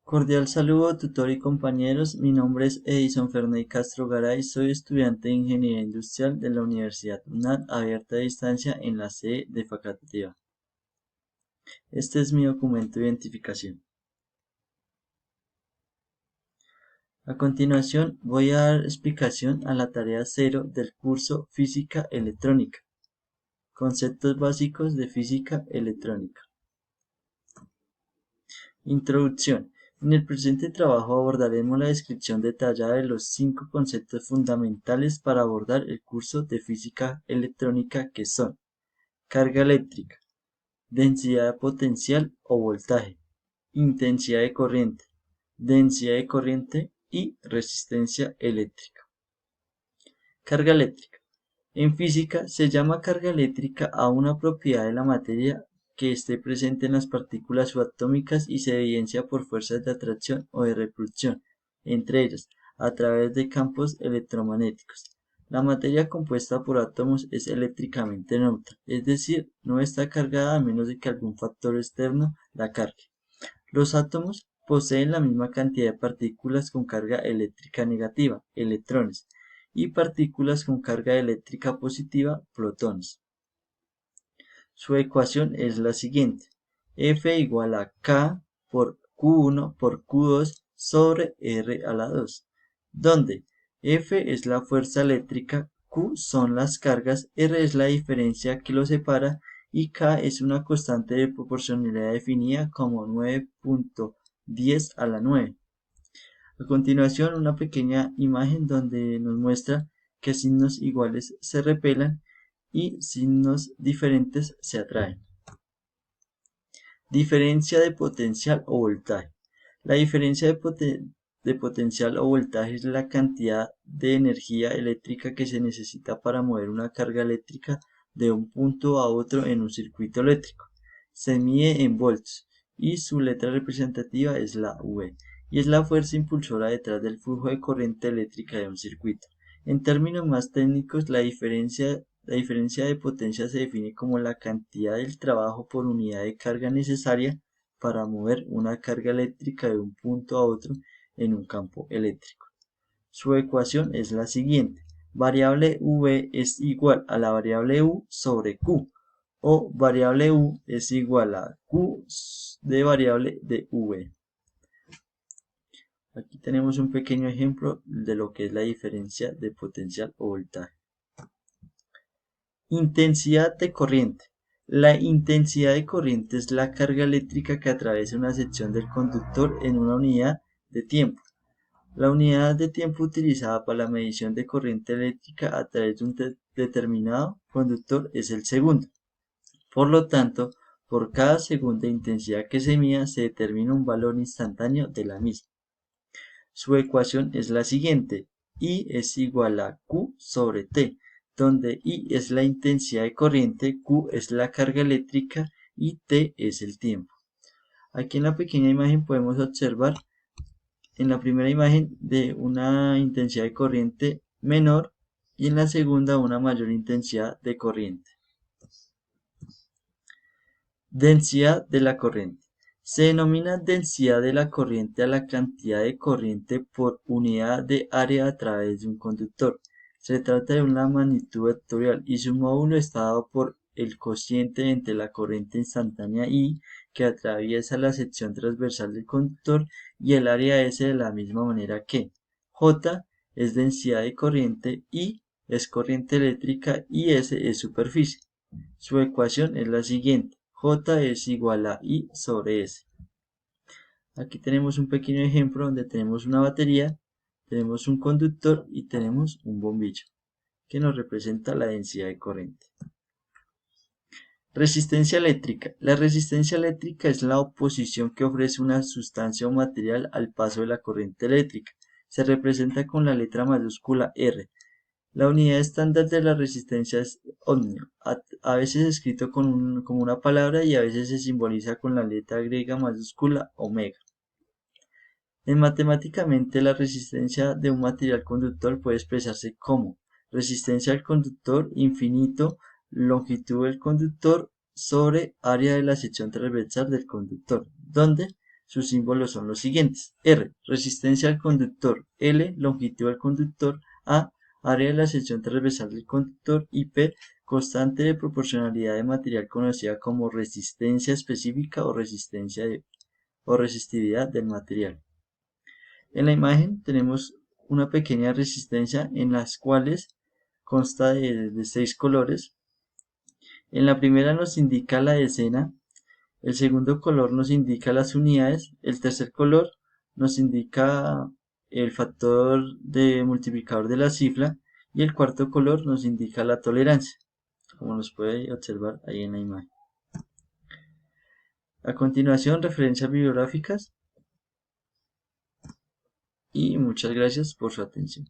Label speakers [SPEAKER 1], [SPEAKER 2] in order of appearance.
[SPEAKER 1] Cordial saludo, tutor y compañeros. Mi nombre es Edison Ferney Castro Garay. Soy estudiante de Ingeniería Industrial de la Universidad UNAD, abierta a distancia en la sede de Facatativá. Este es mi documento de identificación. A continuación, voy a dar explicación a la tarea 0 del curso Física Electrónica. Conceptos básicos de física electrónica. Introducción. En el presente trabajo abordaremos la descripción detallada de los 5 conceptos fundamentales para abordar el curso de física electrónica, que son: carga eléctrica, densidad potencial o voltaje, intensidad de corriente y resistencia eléctrica. Carga eléctrica. En física se llama carga eléctrica a una propiedad de la materia que esté presente en las partículas subatómicas y se evidencia por fuerzas de atracción o de repulsión entre ellas, a través de campos electromagnéticos. La materia compuesta por átomos es eléctricamente neutra, es decir, no está cargada a menos de que algún factor externo la cargue. Los átomos poseen la misma cantidad de partículas con carga eléctrica negativa, electrones, y partículas con carga eléctrica positiva, protones. Su ecuación es la siguiente: F igual a K por Q1 por Q2 sobre R a la 2, donde F es la fuerza eléctrica, Q son las cargas, R es la diferencia que los separa y K es una constante de proporcionalidad definida como 9.10 a la 9. A continuación, una pequeña imagen donde nos muestra que signos iguales se repelan y signos diferentes se atraen. Diferencia de potencial o voltaje. La diferencia de potencial o voltaje es la cantidad de energía eléctrica que se necesita para mover una carga eléctrica de un punto a otro en un circuito eléctrico. Se mide en volts y su letra representativa es la V, y es la fuerza impulsora detrás del flujo de corriente eléctrica de un circuito. En términos más técnicos, la diferencia de potencia se define como la cantidad del trabajo por unidad de carga necesaria para mover una carga eléctrica de un punto a otro en un campo eléctrico. Su ecuación es la siguiente: variable V es igual a la variable U sobre Q, o variable U es igual a Q de variable de V. Aquí tenemos un pequeño ejemplo de lo que es la diferencia de potencial o voltaje. Intensidad de corriente. La intensidad de corriente es la carga eléctrica que atraviesa una sección del conductor en una unidad de tiempo. La unidad de tiempo utilizada para la medición de corriente eléctrica a través de un determinado conductor es el segundo. Por lo tanto, por cada segundo de intensidad que se mida se determina un valor instantáneo de la misma. Su ecuación es la siguiente: I es igual a Q sobre T, donde I es la intensidad de corriente, Q es la carga eléctrica y T es el tiempo. Aquí en la pequeña imagen podemos observar en la primera imagen de una intensidad de corriente menor y en la segunda una mayor intensidad de corriente. Densidad de la corriente. Se denomina densidad de la corriente a la cantidad de corriente por unidad de área a través de un conductor. Se trata de una magnitud vectorial y su módulo está dado por el cociente entre la corriente instantánea I, que atraviesa la sección transversal del conductor, y el área S, de la misma manera que J es densidad de corriente, I es corriente eléctrica y S es superficie. Su ecuación es la siguiente: J es igual a I sobre S. Aquí tenemos un pequeño ejemplo donde tenemos una batería, tenemos un conductor y tenemos un bombillo que nos representa la densidad de corriente. Resistencia eléctrica. La resistencia eléctrica es la oposición que ofrece una sustancia o material al paso de la corriente eléctrica. Se representa con la letra mayúscula R. La unidad estándar de la resistencia es ohmio, a veces escrito como una palabra y a veces se simboliza con la letra griega mayúscula omega. Matemáticamente, la resistencia de un material conductor puede expresarse como resistencia al conductor infinito longitud del conductor sobre área de la sección transversal del conductor, donde Sus símbolos son los siguientes: R, resistencia al conductor; L, longitud del conductor; A, área de la sección transversal del conductor; y P, constante de proporcionalidad de material conocida como resistencia específica o resistividad del material. En la imagen tenemos una pequeña resistencia en las cuales consta de 6 colores. En la primera nos indica la decena, el segundo color nos indica las unidades, el tercer color nos indica el factor de multiplicador de la cifra y el cuarto color nos indica la tolerancia, como nos puede observar ahí en la imagen. A continuación, referencias bibliográficas y muchas gracias por su atención.